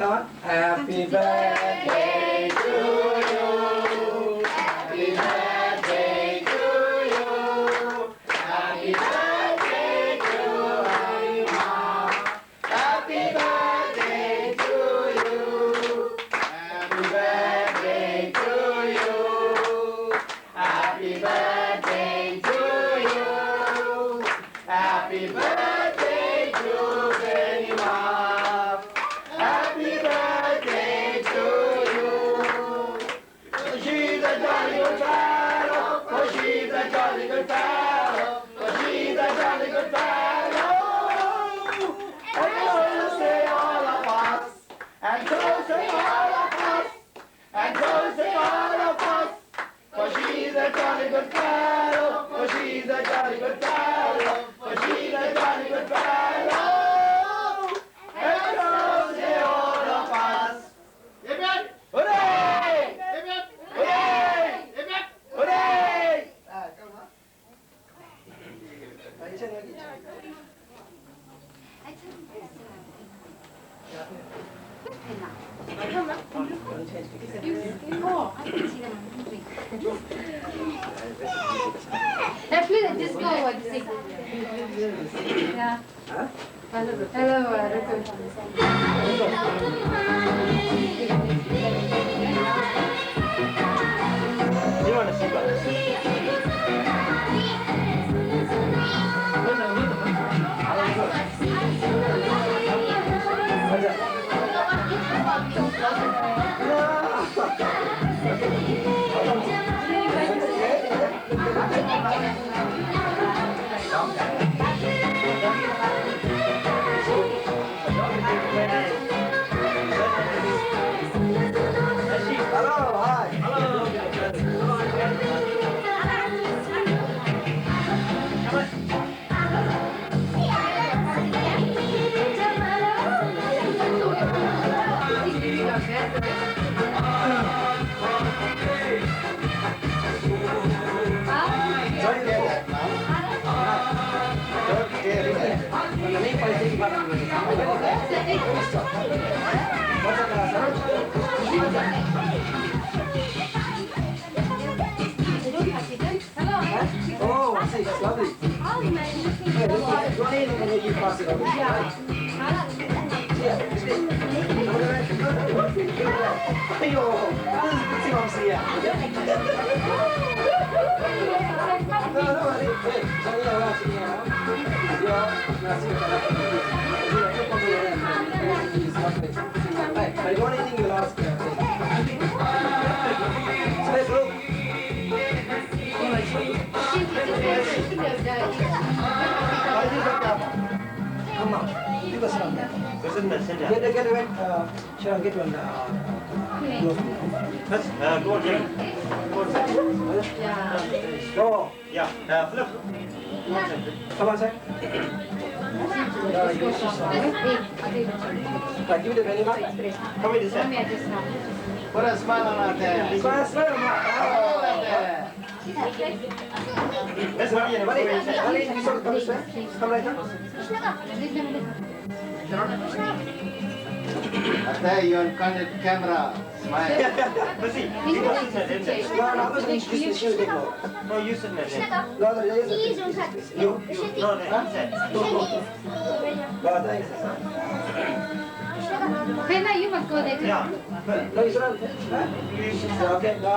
Come on. Happy birthday to you. Happy birthday to you. Happy birthday to Benima. Happy birthday to you. Happy birthday to you. Happy birthday to you. Happy birthday to Benima. Happy birthday to you. She's a jolly good fellow. Oh, she's a jolly good fellow. Oh, she's a jolly good fellow. jolly good fellow, for she's a jolly good fellow. And so say all of us. Amen. Hooray! Amen. Hooray! Amen. Hooray! Come on. Please just go what you say. Yeah. Hello. You want to see what? Hello, hi. Hello. Oh, I see, that's lovely. Hey, look, go ahead and you pass it over. Ayo, see what I'm saying. No, hey, sorry, Hey, if you want anything, you'll ask. Say, bro. Come on, give us some. Get away. Sharon, get one. Go on, Jane. Go. Yeah, flip. Come on, sir. Give it to Benima. Come in, sir. Put a smile on out there. Smile on out there. Let's go. Come right now. There you on camera. Smile. No, you sit there. Pena, you must go there too. Yeah. No, you sit okay, no.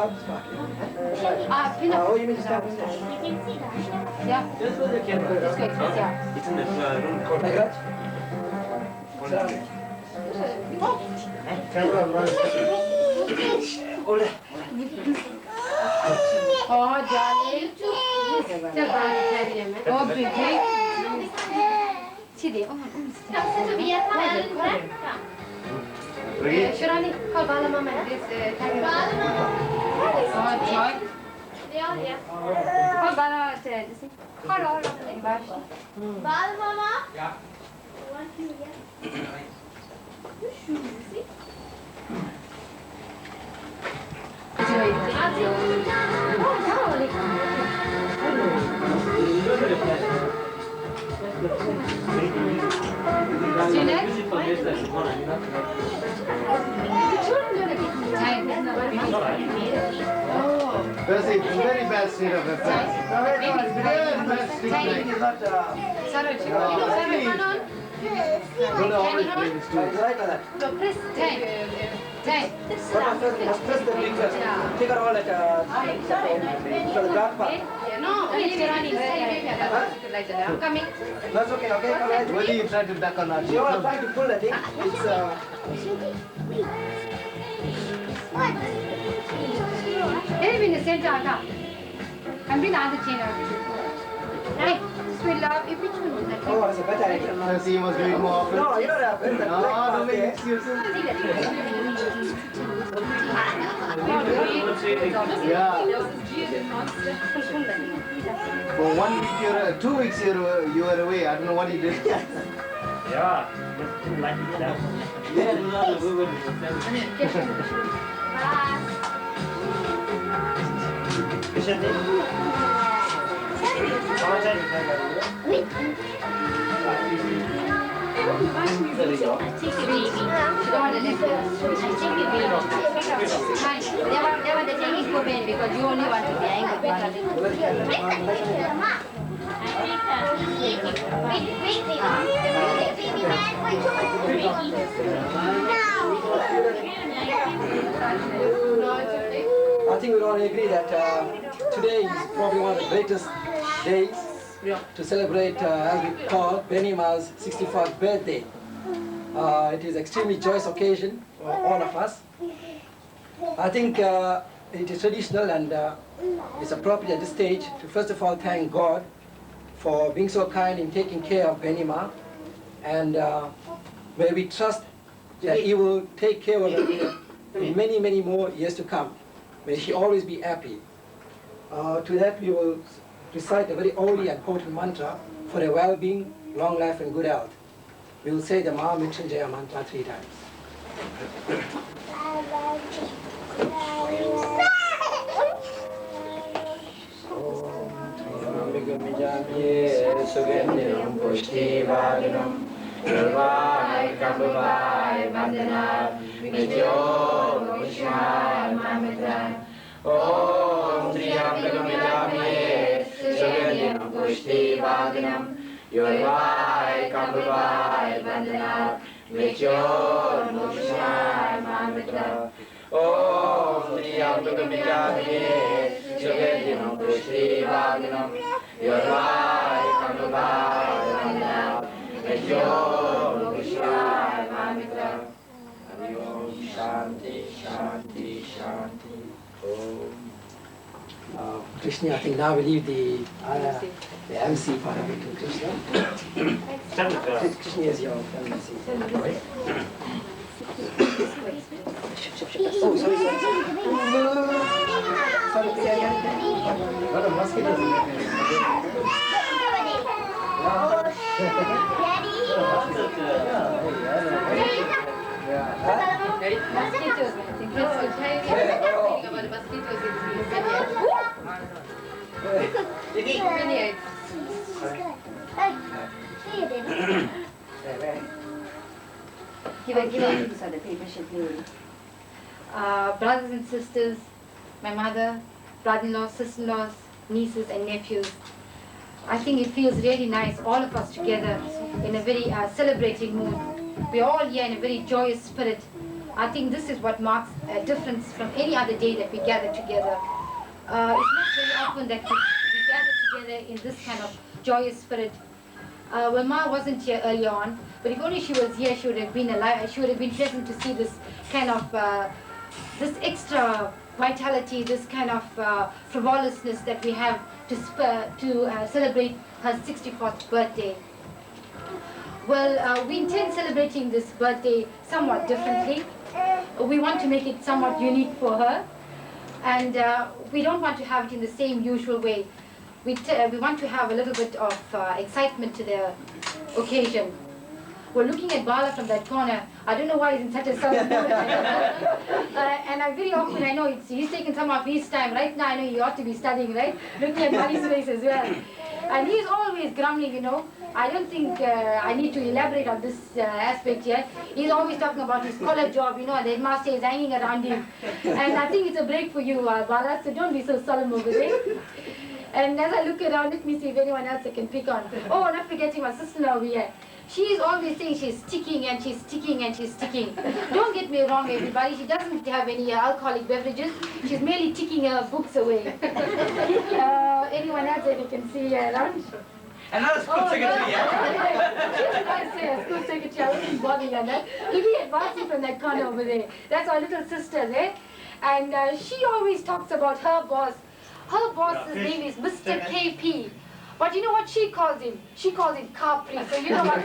Pena. Oh, you mean to stop? Yeah. Just for the camera. Let's go, yeah. It's in the room. Like that? Oh, darling. Oh, baby. Chidi. Shirani, call Bala Mama and this time. Oh, joy. Call Bala to this. Call all of them. Bala Mama? Yeah. One, two, yeah. See? That's a very bad state of affairs. Very bad state of Don't always play this too. Right like that. Press 10. Press the pictures. Take out all that for the dark part. No, I'm coming. That's okay, okay? Alright. What are you trying to duck on our You are trying to pull the thing. It's Hey, in the center, I'm doing the other chain. Hey, sweet love, if which one is that? oh, it's a better idea. So you must do it more often. No, you don't have it. No, don't make excuses. Yeah. For 1 week, 2 weeks you were away. I don't know what you did. Yeah, like that. Because you only want to be angry. I think we all agree that today is probably one of the greatest days to celebrate, as we call, Benima's 64th birthday. It is an extremely joyous occasion for all of us. I think it is traditional and it's appropriate at this stage to first of all thank God for being so kind in taking care of Benima, and may we trust that He will take care of her in many, many more years to come. May she always be happy. To that we will recite a very holy and potent mantra for her well-being, long life and good health. We will say the Mahamrityunjaya mantra 3 times. Om Triyambakam Sugandiram Pushti Vaganam Yurvai Kambhavai Vandanam Mrityor Mukshamai Mamitra Om Triyambakam Sugandiram Pushti Vaganam Yurvai Kambhavai Vandanam Mrityor Mukshamai Mamitra Om Shanti Shanti Shanti. Krishna, I think now we leave the MC part of it to Krishna. Krishna is your MC. Oh, sorry. Lot of mosquitoes in Mosquitoes, I think. About mosquitoes brothers and sisters, my mother, brother-in-laws, sister-in-laws, nieces and nephews. I think it feels really nice, all of us together in a very celebrating mood. We're all here in a very joyous spirit. I think this is what marks a difference from any other day that we gather together. It's not very often that we gather together in this kind of joyous spirit. Well, Ma wasn't here early on, but if only she was here, she would have been alive. She would have been pleasant to see this kind of, this extra vitality, this kind of frivolousness that we have to celebrate her 64th birthday. Well, we intend celebrating this birthday somewhat differently. We want to make it somewhat unique for her, and we don't want to have it in the same usual way. We want to have a little bit of excitement to the occasion. We're looking at Bala from that corner. I don't know why he's in such a sullen mood. And I very often, I know he's taken some of his time. Right now, I know he ought to be studying, right? Looking at Bali's face as well. And he's always grumbling, you know. I don't think I need to elaborate on this aspect here. He's always talking about his collar job, you know, and the headmaster is hanging around him. And I think it's a break for you, Bala, so don't be so solemn over there. And as I look around, let me see if anyone else I can pick on. Oh, not forgetting my sister-in-law over here. She's always saying she's sticking and she's sticking and she's sticking. Don't get me wrong, everybody. She doesn't have any alcoholic beverages. She's merely ticking her books away. Anyone else that you can see around? Another school secretary, Yes, school secretary. I wasn't bothering on that. Maybe advancing from that corner over there. That's our little sister there. And she always talks about her boss. Her boss's name is Mr. KP. But you know what she calls him? She calls him Capri. So you know what?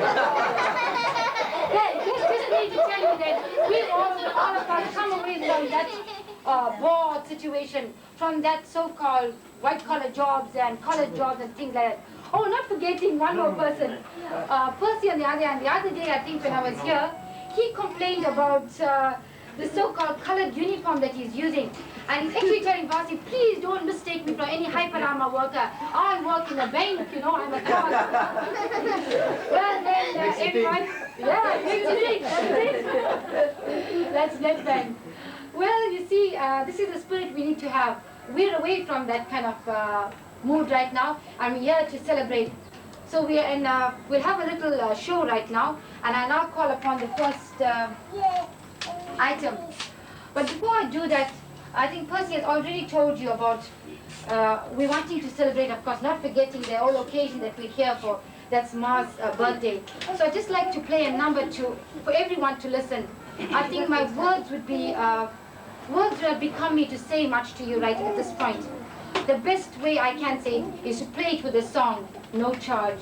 Just need to tell you that we all of us come away from that bored situation, from that so-called white-collar jobs and colored jobs and things like that. Oh, not forgetting one more person. Percy on the other hand, the other day I think when I was here, he complained about the so-called colored uniform that he's using. And he's actually telling Percy, please don't mistake me for any hyperama worker. I work in a bank, you know, I'm a clerk. Well then, everyone, yeah, that's left bank. Well, you see, this is the spirit we need to have. We're away from that kind of mood right now, and we're here to celebrate. So we'll have a little show right now, and I now call upon the first item. But before I do that, I think Percy has already told you about we're wanting to celebrate, of course, not forgetting the whole occasion that we're here for. That's Ma's birthday. So I'd just like to play a number for everyone to listen. I think my words would be words will become me to say much to you right at this point. The best way I can say is to play it with a song, no charge.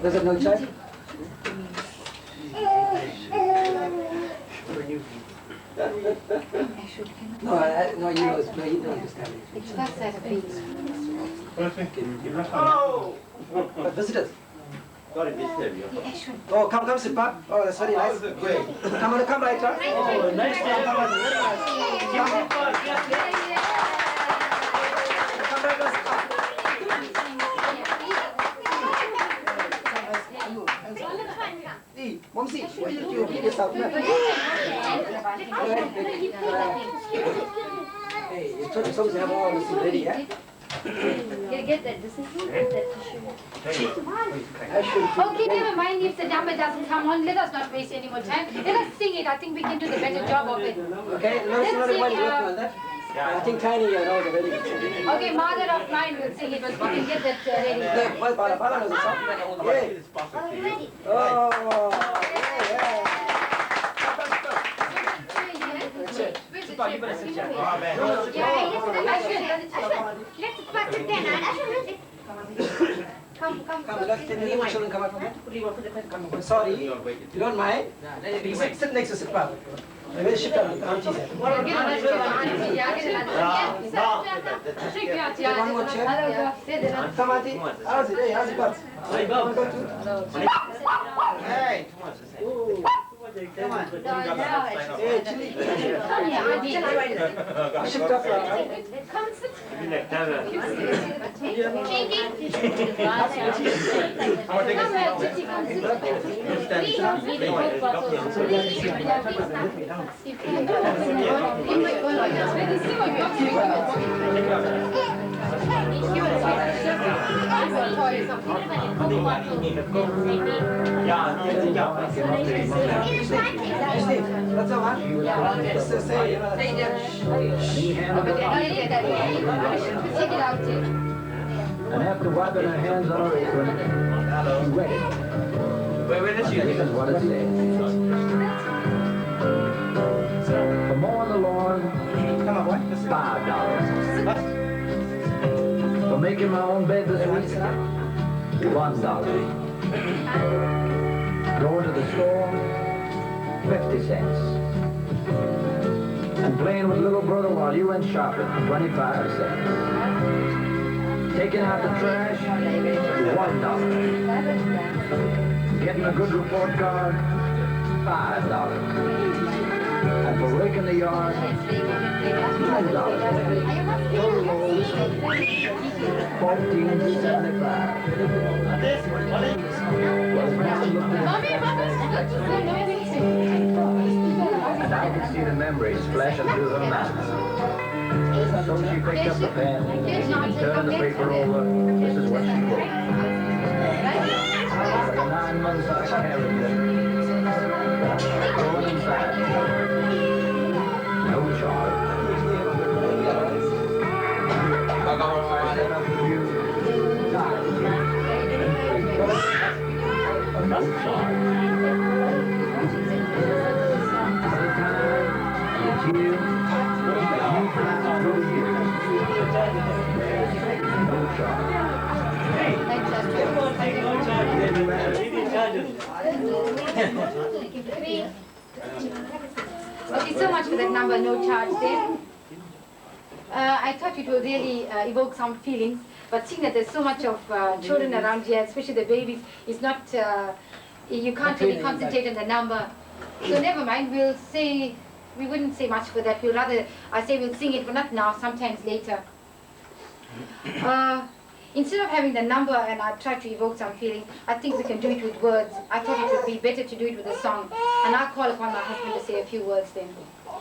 Does it no charge? No, you don't understand it. It's first side of beats. Oh! Visitors. Sorry, disturb you. Oh, come sit back. Oh, that's very nice. Great. Come right, huh? Oh, nice day. Come right, Hey, Momsi, why did you repeat yourself? Hey, you told some to have all this ready, yeah? Get that. This is that tissue. I Okay, never mind if the number doesn't come on. Let us not waste any more time. Let us sing it. I think we can do the better job of it. Okay, let's not everybody working on that. I think Tiny knows already. Okay, mother of mine will sing it, but we can get that ready. Bala knows the song. Yeah. Oh, yeah. Come, let the children come out from it. Sorry, you don't mind? Sit next to Sippa. I will shift out the auntie. One more chair. Come, auntie. How's it? Hey, how's it got? Hey, come on. Hey, Chili. Shift up. Come sit. That's all right. And after wiping her hands on her apron, she read it. This is what it says. For mowing the lawn, $5. For making my own bed this week, $1. Going to the store, 50 cents. And playing with little brother while you went shopping, 25 cents. Taking out the trash, $1. Getting a good report card, $5. And for raking the yard, $10. Total rolls, $14.75. And I could see the memories flashing through her mind. So she picked up the pen and turned the paper over. This is what she wrote. For 9 months I carried it. Going inside. No charge. I set up with you. Okay, so much for that number, no charge there. I thought it will really evoke some feelings, but seeing that there's so much of children around here, especially the babies, it's not, you can't really concentrate on the number. So never mind, we wouldn't say much for that. We'll rather, I say we'll sing it, but not now, sometimes later. Instead of having the number and I try to evoke some feeling, I think we can do it with words. I thought it would be better to do it with a song. And I'll call upon my husband to say a few words then.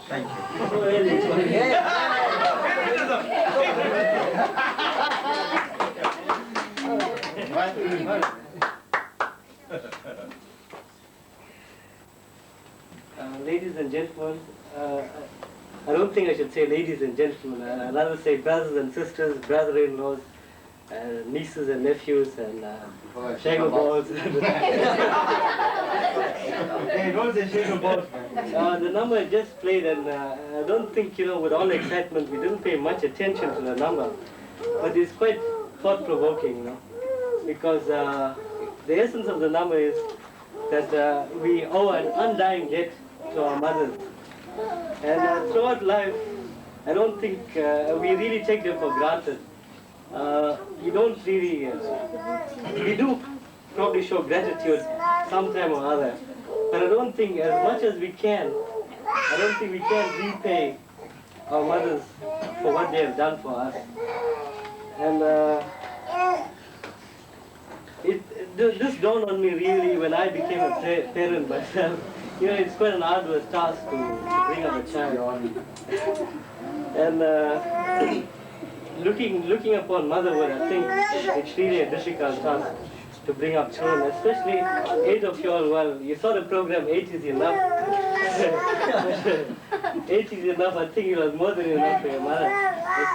Thank you. Ladies and gentlemen, I don't think I should say ladies and gentlemen. I'd rather say brothers and sisters, brother-in-laws, nieces and nephews, and shago balls. The number I just played, and I don't think, with all the excitement, we didn't pay much attention to the number. But it's quite thought-provoking, because the essence of the number is that we owe an undying debt to our mothers. And throughout life, I don't think we really take them for granted. We don't really, we do probably show gratitude sometime or other, but I don't think as much as we can, I don't think we can repay our mothers for what they have done for us. And this dawned on me really when I became a parent myself. It's quite an arduous task to bring up a child. And looking upon motherhood, I think it's really a difficult task to bring up children, especially 8 of you all. Well, you saw the program, 8 is enough. 8 is enough. I think it was more than enough for your mother.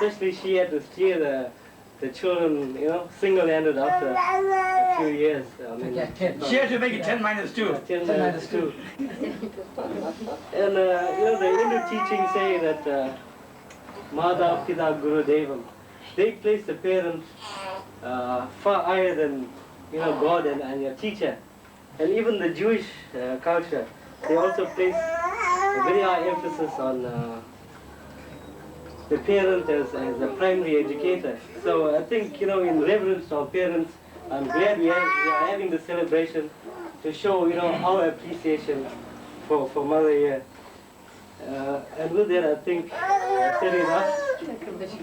Especially she had to steer the children, single-handed after a few years. I mean, She had to make it 10 minus 2. 10 minus 2. And the Hindu teachings say that Mata Pita Guru Devam. They place the parent far higher than God and your teacher. And even the Jewish culture, they also place a very high emphasis on the parent as a primary educator. So I think, in reverence to our parents, I'm glad we are having this celebration to show, our appreciation for Mother here. And with that, I think I've said enough.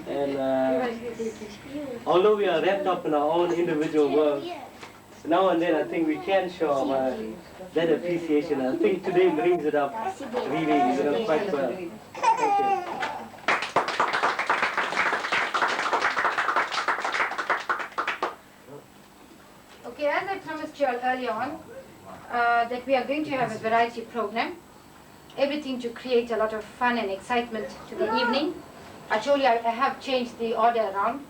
And although we are wrapped up in our own individual world, now and then I think we can show that appreciation. I think today brings it up really, quite well. Thank you. Okay, as I promised you all earlier on, that we are going to have a variety program. Everything to create a lot of fun and excitement to the evening. I told you I have changed the order around,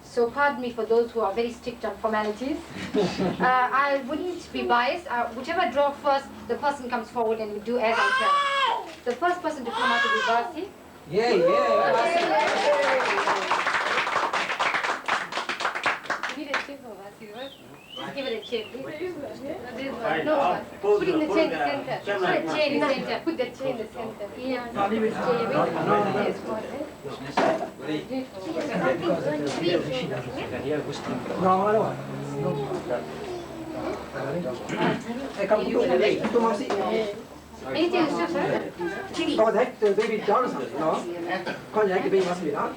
so pardon me for those who are very strict on formalities. I wouldn't be biased. Whichever draw first, the person comes forward and we do as I tell. The first person to come out will be Basi. Yeah. Give it a chair, please. No, put in the chair in the center. Put a chair in the center. Put the chair in the center. Yeah. Anything else, sir? Oh, that baby Johnson, no? Cognac, baby must be done.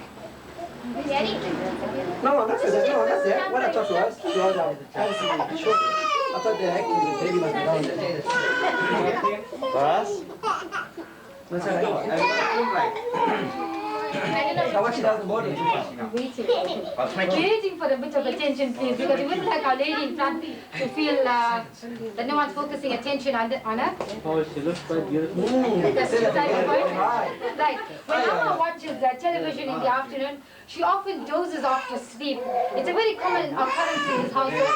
No, that's it. No, that's it. What I thought was, I thought the baby must be down. Boss? That's right. Now what she does in the morning? Waiting for a bit of attention, please, because we wouldn't like our lady in front to feel that no one's focusing attention on her. Oh, she looks quite beautiful. That's the starting point. Right. When Amma watches television in the afternoon, she often dozes off to sleep. It's a very common occurrence in this household.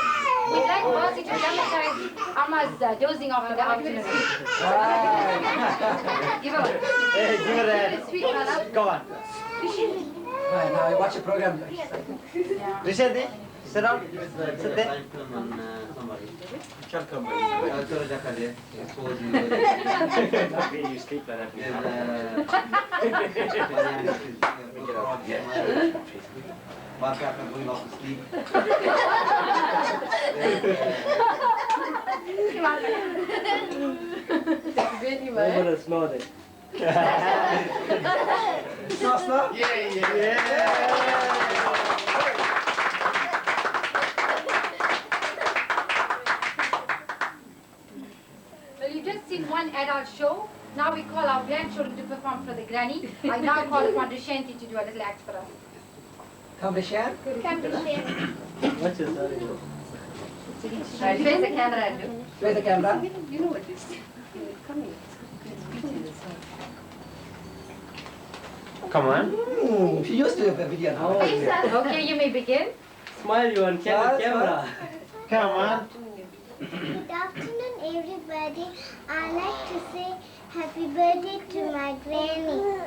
We'd like Basi to dramatize Amma's dozing off in the afternoon. Give her one. Hey, give her a Sweet fella. Go on. Right, now I watch the program. Rishabh, Sit down. Sit there. Maybe you sleep like that. Going off to sleep. I'm gonna snore it. Snort. Well, you've just seen one adult show. Now we call our grandchildren to perform for the granny. I now call upon Shanti to do a little act for us. Come to share. Come to share. What's your story? Right, face the camera and do. Where's the camera? You know what this is. Come on. She used to have a video now. Okay, you may begin. Smile, you on camera. Come on. Good afternoon, everybody. I like to say happy birthday to my granny.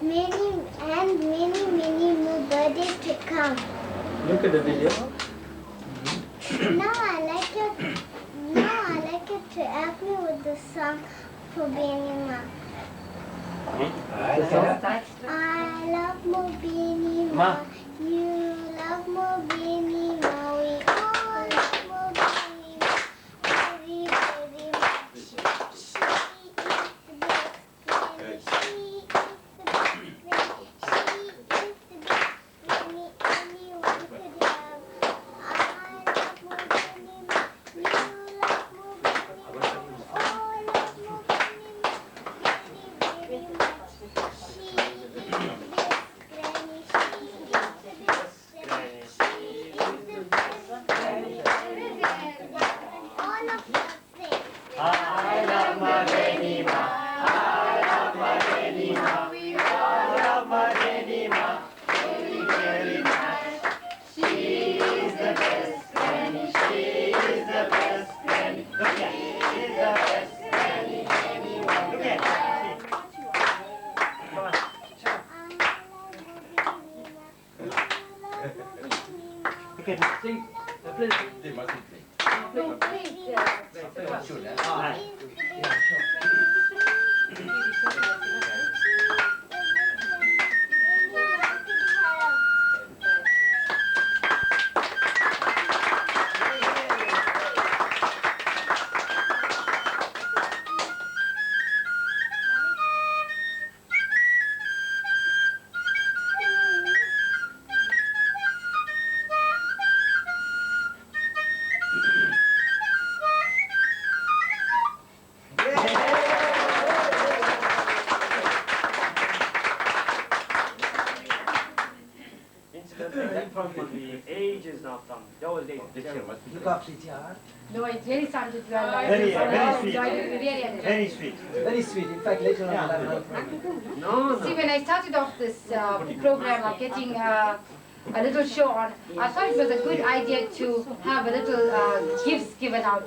Many more birthdays to come. Look at the video. Now I like it to help me with the song for Benima. I love more Benima. Ma. You love more Benima. We all love more Benima. Very, very much. She is the best granny. She is the best granny. She is the best granny anyone could have. I love more Benima. You love more Benima. We all love more Benima. Very, very much. She is the best granny. She is the best granny. She is the best granny. All of us say. I love my Benima. I love my Benima. We all love my Benima. Very, very much. She is the best granny. She is the best granny. Look at. She is the best granny. Anyone. Look at. Come on. Look at. Sing. Play. They mustn't play. Should, huh? From the ages now from those days. This year must be. Look up, CTR. No, it really sounded well. Very sweet. Really enjoyed it. Very sweet. Very sweet. In fact, later on, I'll have another No, See, when I started off this program of getting a little show on, I thought it was a good idea to have a little gifts given out.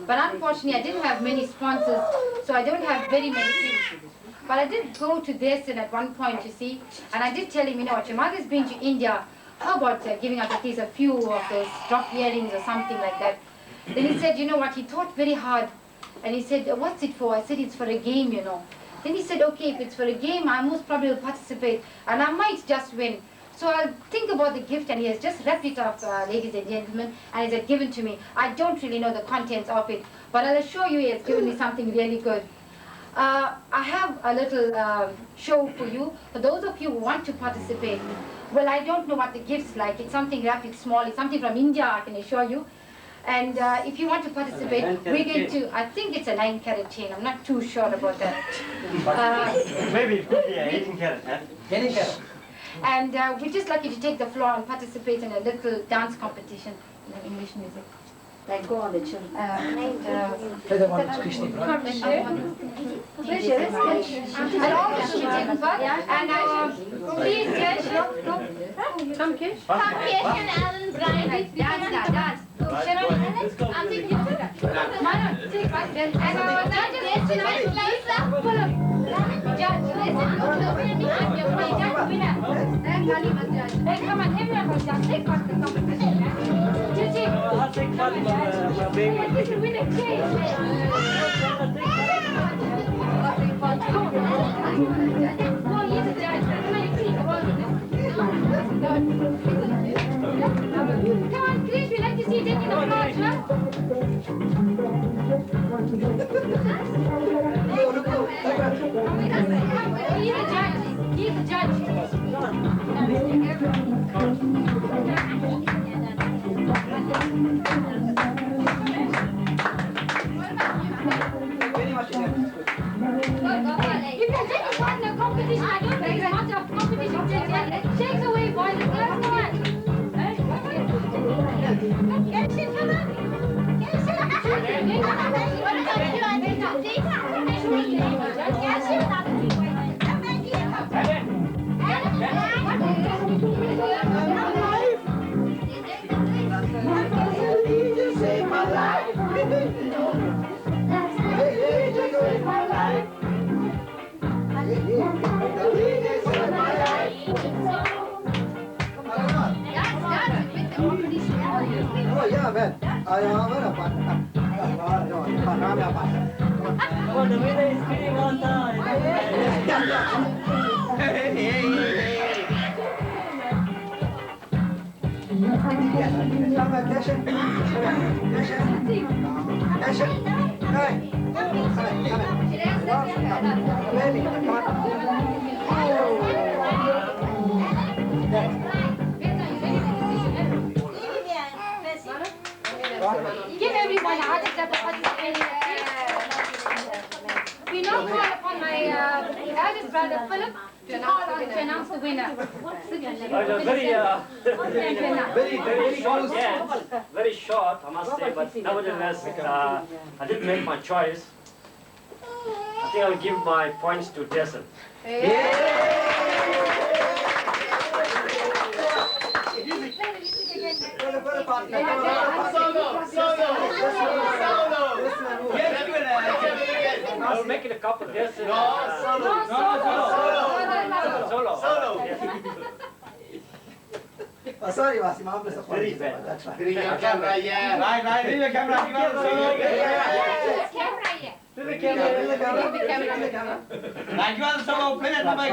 But unfortunately, I didn't have many sponsors, so I don't have very many things. But I did go to Desan at one point, you see, and I did tell him, you know what, your mother's been to India. How about giving us at least a few of those drop earrings or something like that? Then he said, you know what, he thought very hard. And he said, what's it for? I said, it's for a game, you know. Then he said, okay, if it's for a game, I most probably will participate. And I might just win. So I'll think about the gift, and he has just wrapped it up, ladies and gentlemen, and he has given to me. I don't really know the contents of it, but I'll assure you he has given me something really good. I have a little show for you, for those of you who want to participate. Well, I don't know what the gift's like. It's something rapid, small. It's something from India, I can assure you. And if you want to participate, we're going to, I think it's a 9-carat chain. I'm not too sure about that. Maybe it could be an 18-carat, huh? 18-carat. And we'd just like you to take the floor and participate in a little dance competition in English music. Like go on the children. Play the one with Krishna. And all the children, and please, Kesh, come Kesh. Come here, and Alan, Brian. Dance. Sharon, I'm taking it. Mara, take And our judges tonight, Fulham. Judge, listen, go to the winner. I'm your judge winner. And Benima judge. Hey, come on, everyone was judge. Take part in the competition. Gigi. I'll take part in the baby. This is winner change. No, he's a judge. Come on, you see. Come on, Krish, we like to see you taking the approach, huh? He's a judge. He's a judge. If you're taking part in a competition, I don't think it's much of competition. Shake away, boys and girls. Come on. Get shit, come on. Oh yeah, man. I am a part. Oh, the winner is screaming all the time. Give everyone a heart attack for participating. We now call upon my eldest brother Philip to announce the winner. Very short, yes. Very short, I must say, but nevertheless, I didn't make my choice. I think I'll give my points to Jason. I'll make it a couple. Jason. Solo. Oh, sorry, Vasi, my place. Very bad. That's right. Bring your camera, yeah. Right, bring your camera. Like you are so open at the back.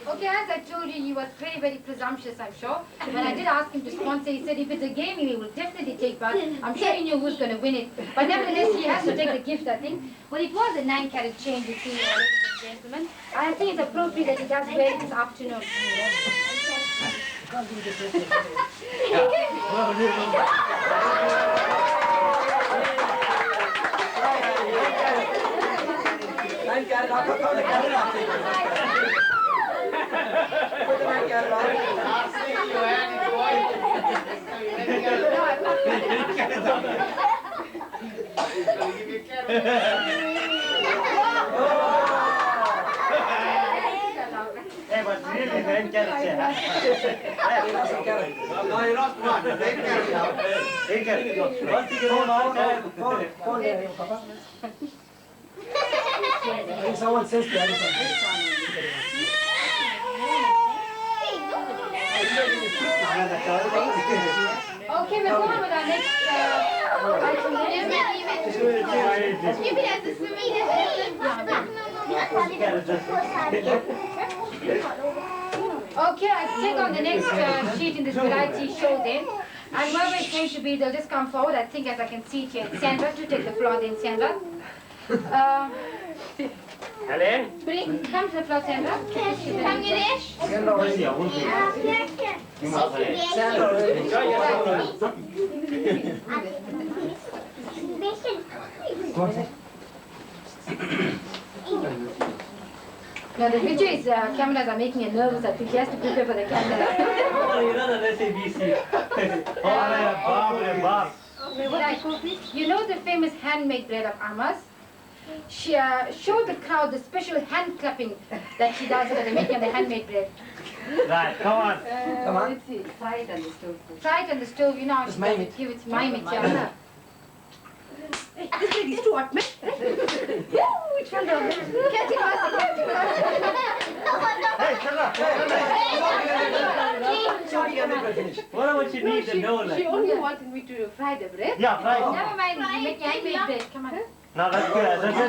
Okay, as I told you, he was very, very presumptuous, I'm sure. When I did ask him to sponsor, he said if it's a game, he will definitely take part. I'm sure he knew who's going to win it. But nevertheless, he has to take the gift, I think. Well, it was a 9-carat chain, you see, ladies and gentlemen. I think it's appropriate that he does wear it this afternoon. Hey, but really, man, get it. No, you lost one. Take care now. Take it. I think someone says that. Okay, we'll go on with our next item then. Give it as a sweet. Okay, I'll take on the next sheet in this variety show then. And whoever it's going to be, they'll just come forward. I think as I can see it here, Sandra, to take the floor then, Sandra. Helen? Come to the floor, Sandra. Come, Girish. Enjoy yourself. Now the picture is, cameras are making it nervous. I think he has to prepare for the camera. Oh, you're not an SABC. Bob. You know the famous handmade bread of Amma's? She showed the crowd the special hand clapping that she does when they're making the handmade bread. Right, come on. Come on. Try it on the stove, you know how Just she mime does it. Give it, mime it, yeah. This lady is too hot, man. Which one does it? Catch it, Master, catch it, Hey, shut up. What about you need the dough She like? only wanted me to fry the bread. Yeah, right. Never mind, make handmade bread, come on. Now let's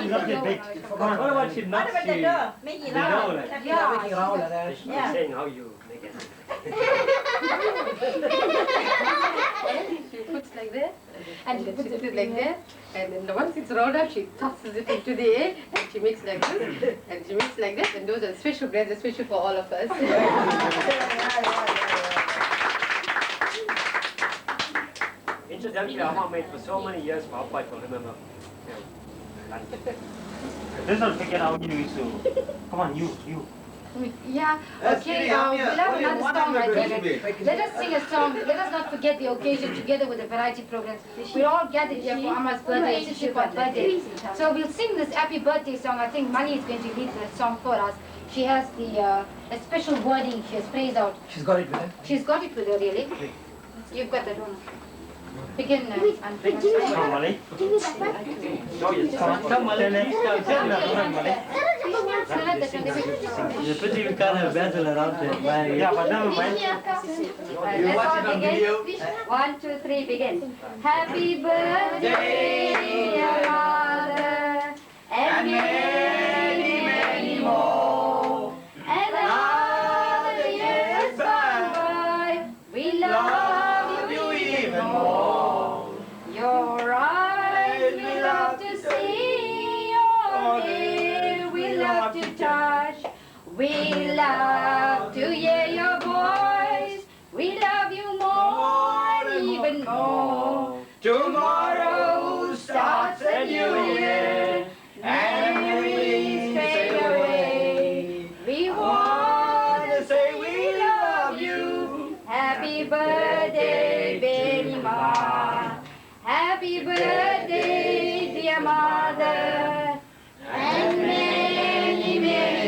not get baked. Come on. What about you nuts? The dough like. Yeah. Making round and then. She's saying how you make it. She puts like that, and she puts it like that, and then once it's rolled up, she tosses it into the air, and she makes like this, and she makes like that, and those are special breads, especially for all of us. Incidentally, our mom made for so many years for Papa, I don't remember. This one figure out you so. Come on, you. Yeah, okay, we'll have another song, I think. Let us sing a song. Let us not forget the occasion together with the variety programs. We're all gathered here for Amma's birthday, 64th birthday. So we'll sing this happy birthday song. I think Mani is going to lead the song for us. She has a special wording she has phrased out. She's got it with her. She's got it with her, really. You've got that one. Begin, Come on, Molly. Come, Molly. You put you kind of battle around there. Yeah, but never mind. Let's all begin. 1, 2, 3, begin. Happy birthday, dear mother, and many more. And all the years gone by, we love you even more. Your eyes we love to see, your hair we love to touch. We love to hear your voice. We love you more and even more. Tomorrow starts a new year. Memories fade away. We want to say we love you. Happy birthday, Benima. Happy birthday, dear mother. And many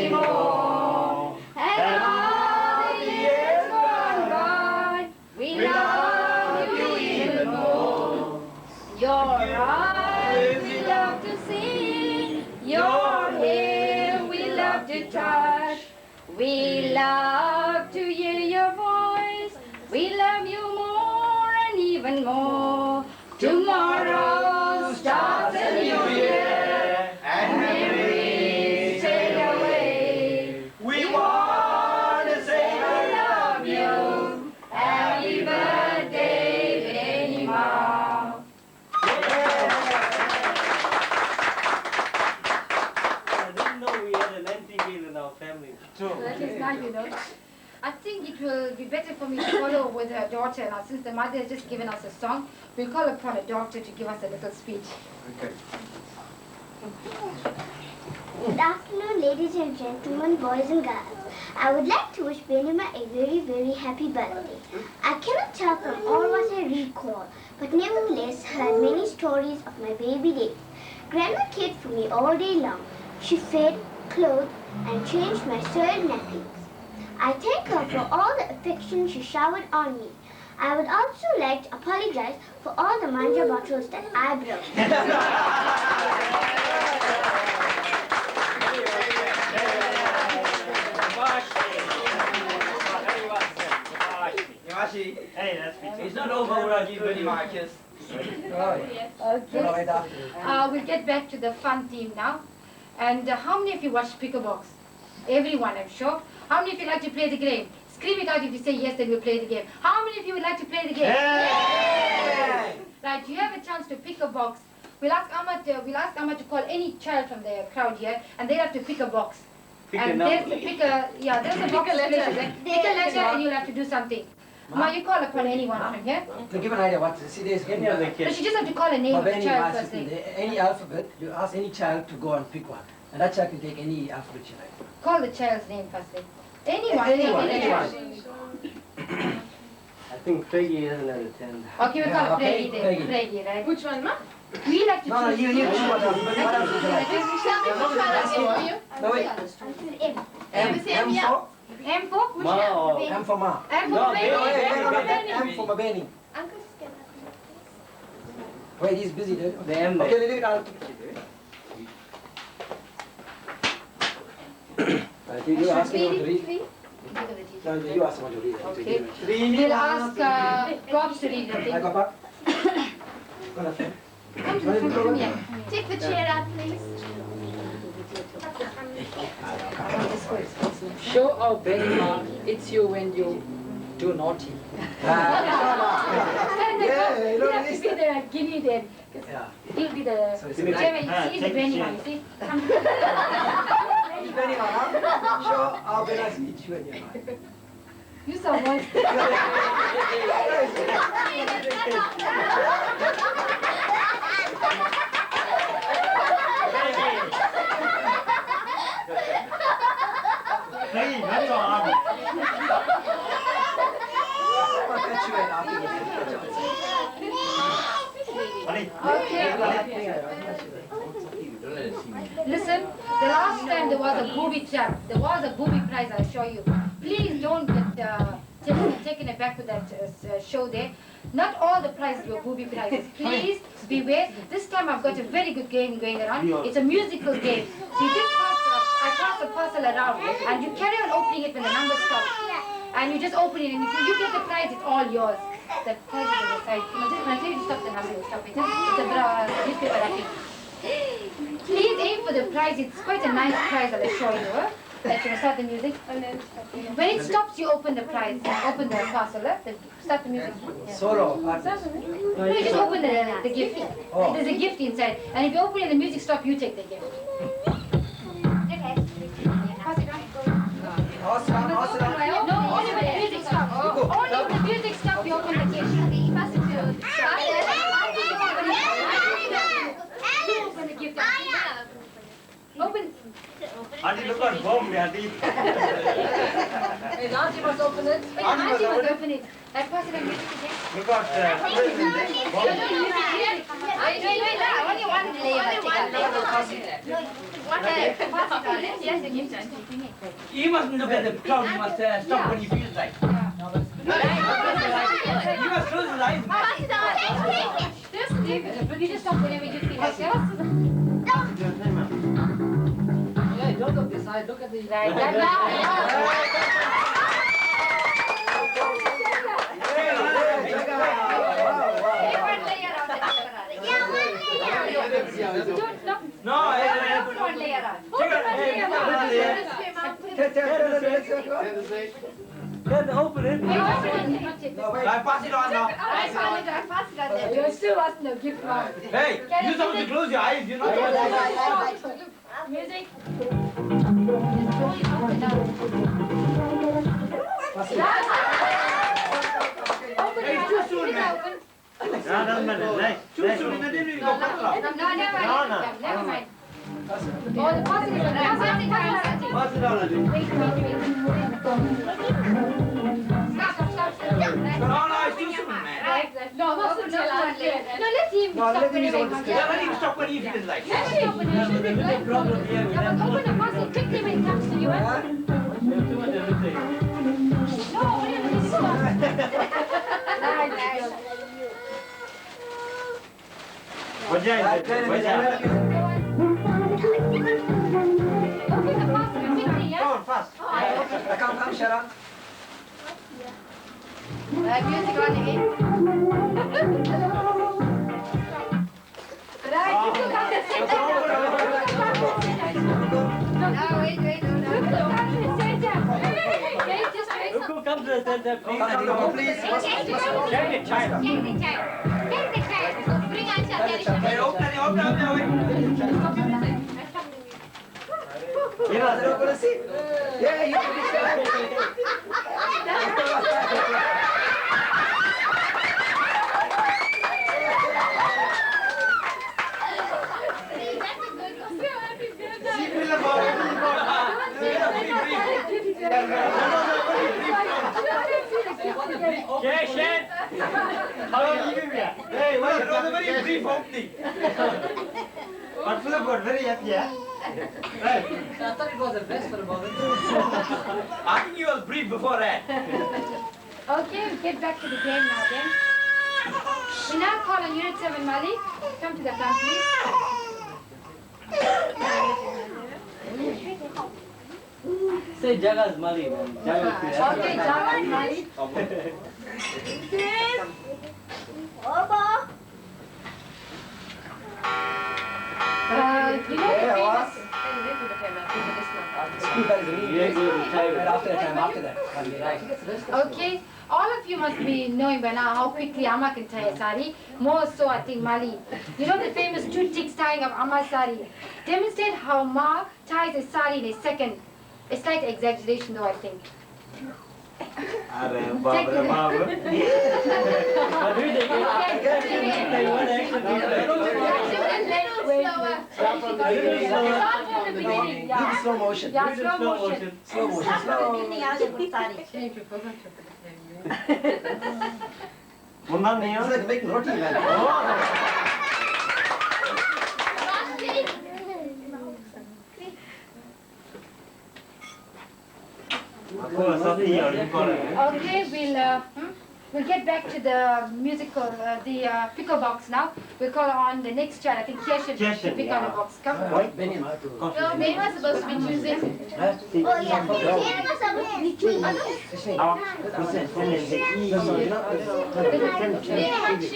more. And all the years gone by, we love you even more. Your eyes we love to see, your hair we love to touch. We love to hear your voice, we love you more and even more. Tomorrow starts a new year, and memories fade away. We want to say we love you. Happy birthday, Benima. I didn't know we had a nightingale in our family. That is nice, you know. I think it will be better for me to follow with her daughter now. Since the mother has just given us a song, we'll call upon a doctor to give us a little speech. Okay. Good afternoon, ladies and gentlemen, boys and girls. I would like to wish Benima a very, very happy birthday. I cannot tell from all what I recall, but nevertheless heard many stories of my baby days. Grandma cared for me all day long. She fed, clothed, and changed my soiled nappies. I thank her for all the affection she showered on me. I would also like to apologize for all the manja bottles that I broke. see. Hey, that's me. It's not over where I give Benima a kiss. Okay. Right after. We'll get back to the fun theme now. And how many of you watch Pick a Box? Everyone, I'm sure. How many of you like to play the game? Scream it out if you say yes, then we'll play the game. How many of you would like to play the game? Hey! Right, you have a chance to pick a box. We'll ask Ahmad to call any child from the crowd here, and they have to pick a box. Pick a and number. there's a box. Pick a letter. Pick a letter, and you'll have to do something. Ma, you call upon anyone from here. To give an idea what see there's Any of the But kids. you just have to call a name of the child first. any alphabet, you ask any child to go and pick one. And that child can take any alphabet you like. Call the child's name first. Anyone. Anyone. I think Peggy hasn't had a 10. Okay, we'll call okay, Peggy, right? Which one, ma? We like to No, no, choose. you choose what else. What else would you like? Tell me which one I give you. No, wait. M for? M for? Which Ma one? or... M for Ma. M No, for Benny. No, Benny. wait, no, no, Benny. M for Ma Benny. Uncle just get up. Wait, he's busy there. The M Okay, there. leave it out. You ask him to read. No, you ask him to read. Okay. We'll ask Bob to read the I thing. got back. Come Come to the front, come here. Take the chair out, please. Show our Benima it's you when you do naughty. And the Yeah, Bob, you you know, have to this- be the guinea then. Yeah. He'll be the So it's chairman. Ah, He's the take the Benny chair. one, you see? Come. Very well, huh? Show how Benna speech when you're not. You saw what? Hey, that's all I'm. I'll catch you after Honey. Listen, the last time there was a booby trap. There was a booby prize, I'll show you. Please don't get taken aback with that show there. Not all the prizes were booby prizes. Please beware. This time I've got a very good game going around. It's a musical game. So you just pass a parcel around and you carry on opening it when the number stops. And you just open it and if you get the prize, it's all yours. The prize is on the side. When I tell you to stop the number, you stop it. It's a newspaper wrapping. Please aim for the prize. It's quite a nice prize I'll show you. Let's start the music. When it stops, you open the prize. Open the parcel. Start the music. Yeah. Solo. No, you just open the gift. Oh. There's a gift inside. And if you open it and the music stops, you take the gift. Pass it on. No, only when the music stops. Only when the music stops, you open the gift. Pass it to open the gift. Open. Auntie, look at bomb, Auntie. Hey, Auntie must open it. Auntie must open it. And pass it on music again. Look at bomb. Only one layer. You mustn't look at the crowd, you must stop when you feel like. You must close your eyes. You just stop whenever you feel like that. Hey, don't look this side. Look at the. No, One layer on. Then open it. I pass it on now. You're still asking the gift now. Hey, you're supposed to close your eyes, you know. Music. Hey, it's too soon, man. No, doesn't matter. Nice. Too soon, and then you go back up. Never mind. Oh, the positive one. Pass it on, Adi. Wait. Stop. No, it's too soon, man. No, open up one layer. No, let him No, stop let him whenever he use comes. Yeah, let him stop when he feels like. Let me open it. Should be good. Problem here. Yeah, but open the parcel quickly when it comes to you. Huh? There's too much everything. No, only when it's Open the parcel quickly, yeah? Come on, fast. Come, Sharon. Music on again. Right. Now wait. Ruku, come to the center, please. Please. Carry the child. Bring Aisha. You know, they're going to see. Yeah, you can be Jason! How are you doing? Hey, what was a very brief opening. But Philip got very happy, yeah? Right. I thought it was the best for a moment. I think you was brief before that. Okay, we get back to the game now then. We now call on Unit 7 Mali. Come to the front, please. Say Jaga's Mali, man. Jaga. Okay, Java and Mali. You know the famous... Okay, all of you must be knowing by now how quickly Amma can tie a sari. More so, I think, Mali. You know the famous 2 ticks tying of Amma's sari. Demonstrate how Ma ties a sari in a second. A slight exaggeration, though, I think. But we take Slow motion. Yeah, slow motion. Slow motion. It's like making roti, man. Okay, we'll get back to the musical, the pickle box now. We'll call on the next child. I think Kiesha should pick on the box. Come. Benima too. No, Benima is supposed to be choosing. Oh, yeah.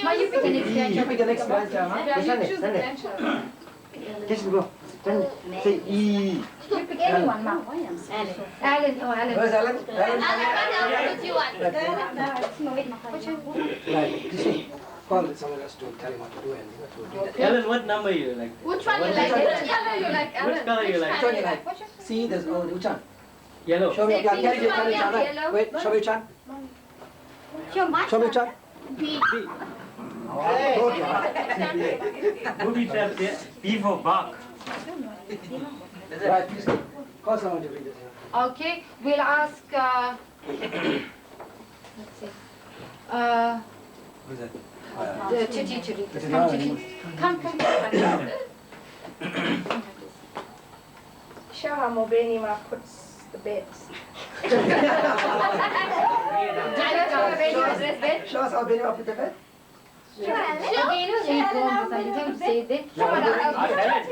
Now you pick the next You child. pick the next branch, huh? Yeah, you choose the grandchild. Say E. You pick anyone now. Alan. Oh, Alan. Where's Alan? Alan? Right, this way. Call someone else to tell him what to do and what to do. Alan, what number you like? Which one you like? Which color you like, Alan? Which color you like? Which one you like? See, there's which one? Yellow. Show me, Say yeah, pink, carry your one, carry yellow. Chan. Wait, show me which one. Show me which one. Booby trap there. B for buck. Right, please call someone to read this. Okay, we'll ask. Let's see. Who's that? Chitty. This is Come, now Chitty. Come. Show how Benima puts the beds. Show us how Benima put the bed.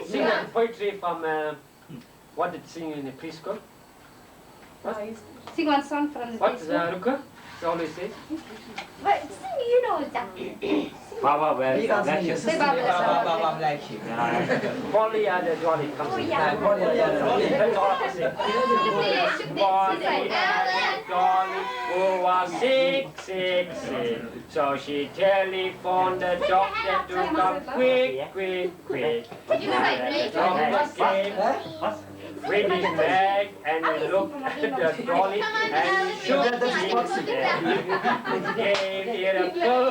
Sing a poetry from what did sing in the preschool? Sing one song from the What's Ruka? Always say. But you know that. Baba, where He is can't that? sing yes. Say Baba. Polly and the Jolly comes in. yeah. That's all I can say. Polly, Jolly, who was sick. So she telephoned the doctor to come quick. You like The doctor came with his bag and he looked at the trolley and shook his head. Gave it a pull,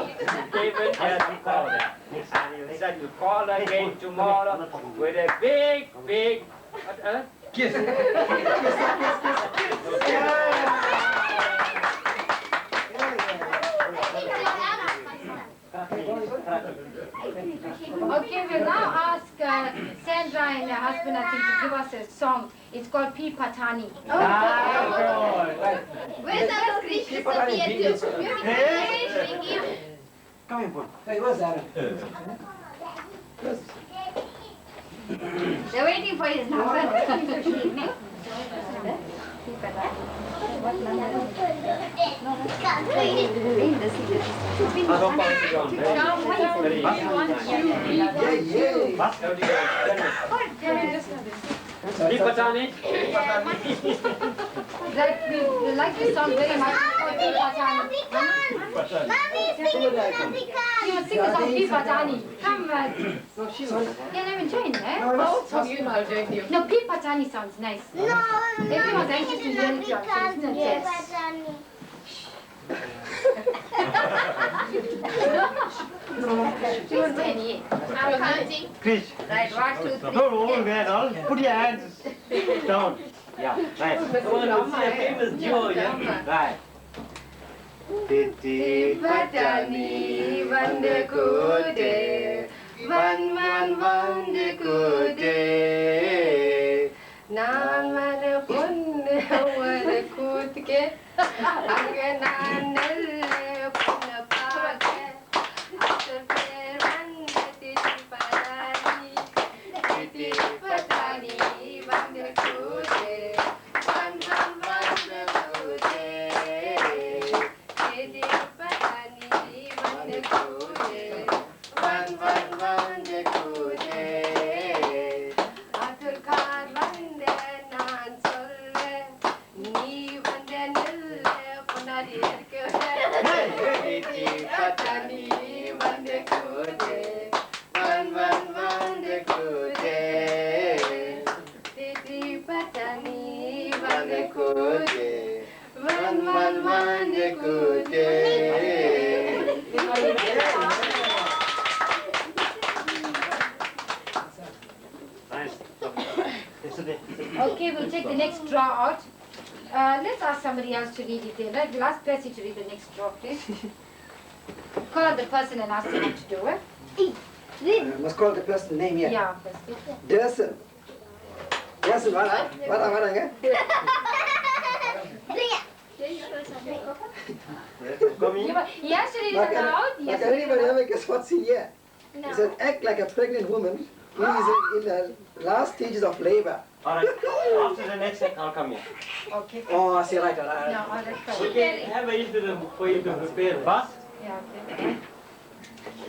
gave it a call. And he said, you call again tomorrow with a big, Kiss. Okay, we'll now ask Sandra and her husband, I think, to give us a song. It's called P. Patani. Where's our Krish disappeared to? Come here, boy. Hey, where's Aaron? They're waiting for his number. That we like this song very much. You sing the song Pi Patani. Come, yeah, let me join there. Oh, so you know I'll join you. No, Pi Patani sounds nice. Everyone's anxious to learn it, actually, isn't it? Yes. She was ready. I'm counting. Chris, Right, 1, 2, 3. don't hold that all. Put your hands down. Yeah, right. Come on, let's see a famous duo, yeah? Right. Titi Patani Vandakude Van Vandakude Nan mana punne wara kutke Angananelle punna paake Asar per vandati patani Titi patani vandakude Van vandakude Titi patani vandakude Van vandakude Atur kar vande nan solle Ni vande nille punari erke Titi patani vandakude Van vandakude Titi patani vandakude Van vandakude Nice. Yesterday. Okay, we'll take the next draw out. Let's ask somebody else to read it there. Right? We'll ask Percy to read the next draw, please. Call out the person and ask them what to do it. Must call the person name here. Yeah, Percy. Dersen. Dersen, what? Come in. He has to read it aloud. Yes. Can anybody ever guess what's in here? It said, act like a pregnant woman who is in the last stages of labor. All right. After the next set, I'll come in. Okay. Oh, I see, right, No, right. all right. fine. Okay, have a interim for you to prepare. Bus? Yeah, okay.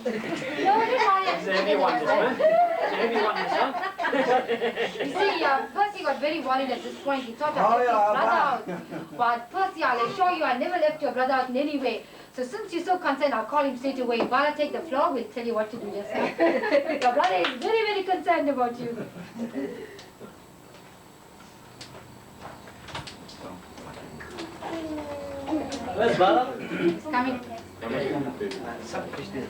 No, don't worry. It's everyone this one. It's everyone this one. You see, Percy got very worried at this point. He thought I Oh, left yeah, your brother out. But Percy, I'll assure you, I never left your brother out in any way. So since you're so concerned, I'll call him straight away. Bala, take the floor. We'll tell you what to do. Yes, sir. Your brother is very, very concerned about you. Where's Bala? He's coming.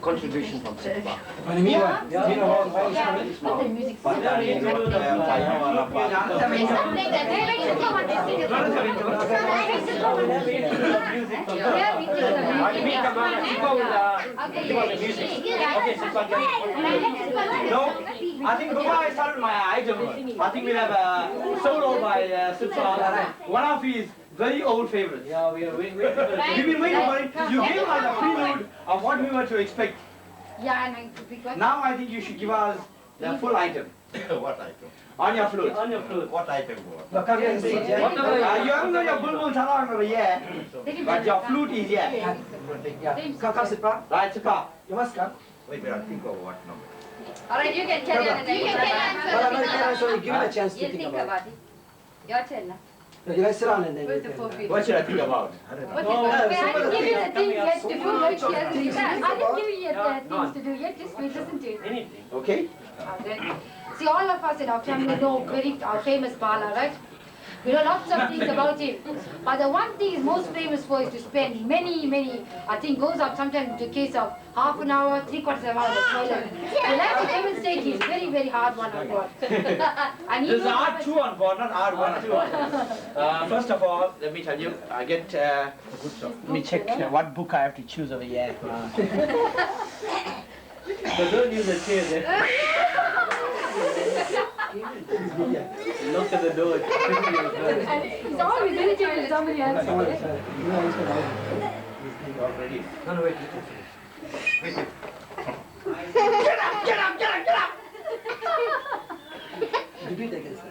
Contribution from Setba. Benima, do you know why he's Yeah, coming? put the music. Something like that. Hey, wait, just come on, just sing it. Yeah, we do the No, I think before I start my item, I think we'll have a solo by Sipsa. One of his very old favorites. Yeah, we are waiting. We've been waiting for it. You gave us a prelude of what we were to expect. Yeah, and I got Now I think you should give us the full item What item? on your flute. On your floor. What item? Look, come here and sit, yeah? You haven't got your bulbul talong over here, but your flute is here. Yeah. Come, sit, Pa. Right, Sipa. You must come. Wait, wait, I'll think of what number. All right, you can carry on and then you can But I'm not answer. carrying, so you give me a chance to You think think about about it. Your turn now. it. You guys sit down and then Where's you the can... four-piece? What should I think about? What No, is I didn't give you the things yet to do. Like, Things I didn't give you yet No, things to do yet. Just wait, listen to it. Anything. Okay? See, all of us in our family know our famous Bala, right? We know lots of things about him. But the one thing he's most famous for is to spend many, I think goes up sometimes to the case of half an hour, 3/4 of an hour in the toilet. We like to demonstrate he's very hard one on board. And he There's knows R2 how on board, not R1. First of all, let me tell you, I get, let me check what book I have to choose over here. So don't use the chair there. Knock at the door. he's always irritated with somebody else. Already. No, no, wait. Wait, wait. Get up! Repeat again, sir.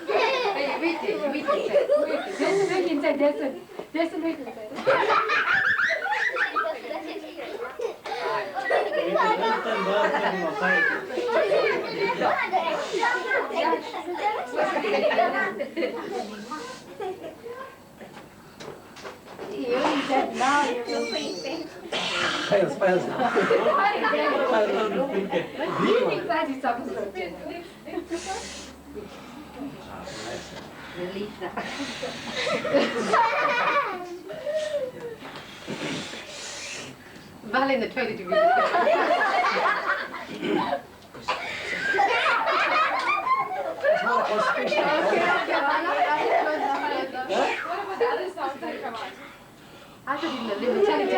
Hey, wait inside. There's a wait inside. You only said now. Files. That is supposed to Release that. Val in the toilet to be. It's not a constitution. What about the other songs that come on? I should in the living challenge.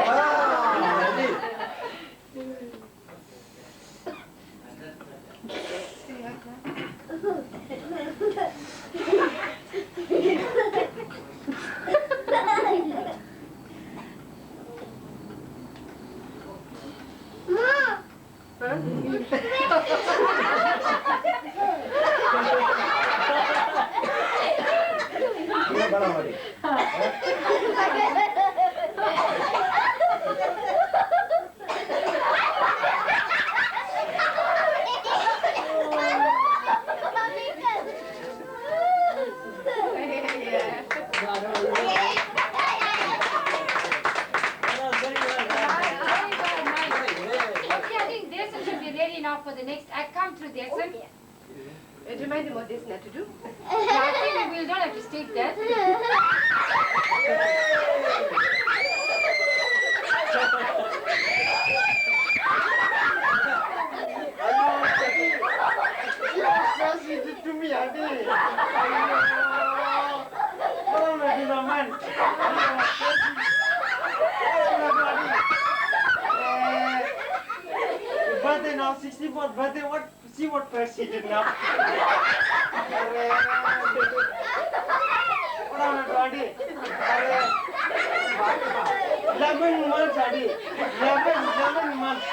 For the next act, come through there, sir. Remind them what this not to do. I think we don't have to state that. To me, Adi. Oh, man. Birthday now, 64th birthday. See what price she did now. What am I doing? 11 months, Adi. 11 months.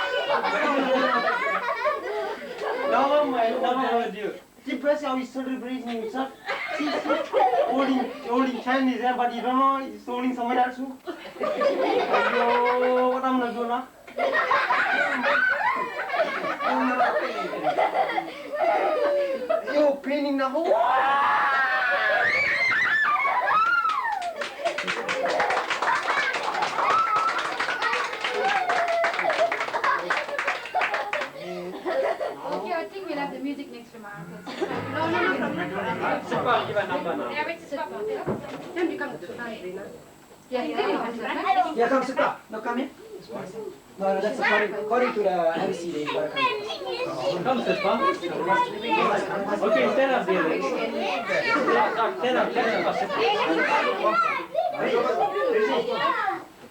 Now, dear. See, press how he's celebrating himself. See, holding Chinese there, but you don't know he's holding someone else. Ayo, what am I doing now? Yo, painting the whole. Okay, I think we'll have the music next tomorrow. Super, give a number now. Yeah, wait, stop. Then you come to the side, Rina. Yeah, you can. Yeah, come, Supra. No, come in. No, that's according to the MC. They gotta come. Come, Sipa. Okay, stand up there. Stand up.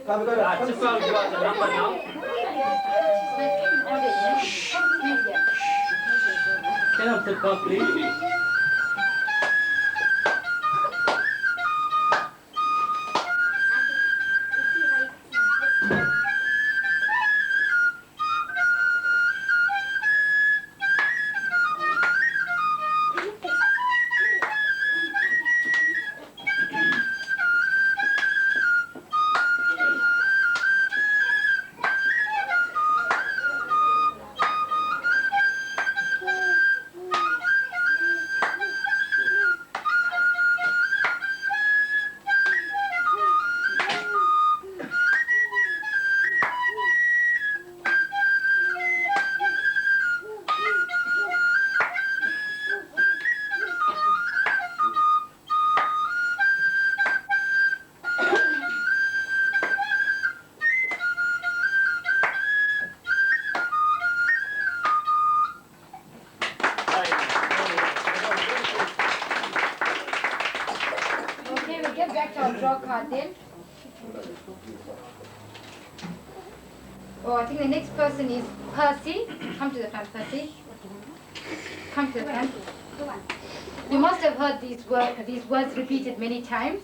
Come, go to Sipa, give us the number now. Stand up, Sipa, please. Oh, I think the next person is Percy. Come to the front, Percy. Come to the front. You must have heard these words repeated many times.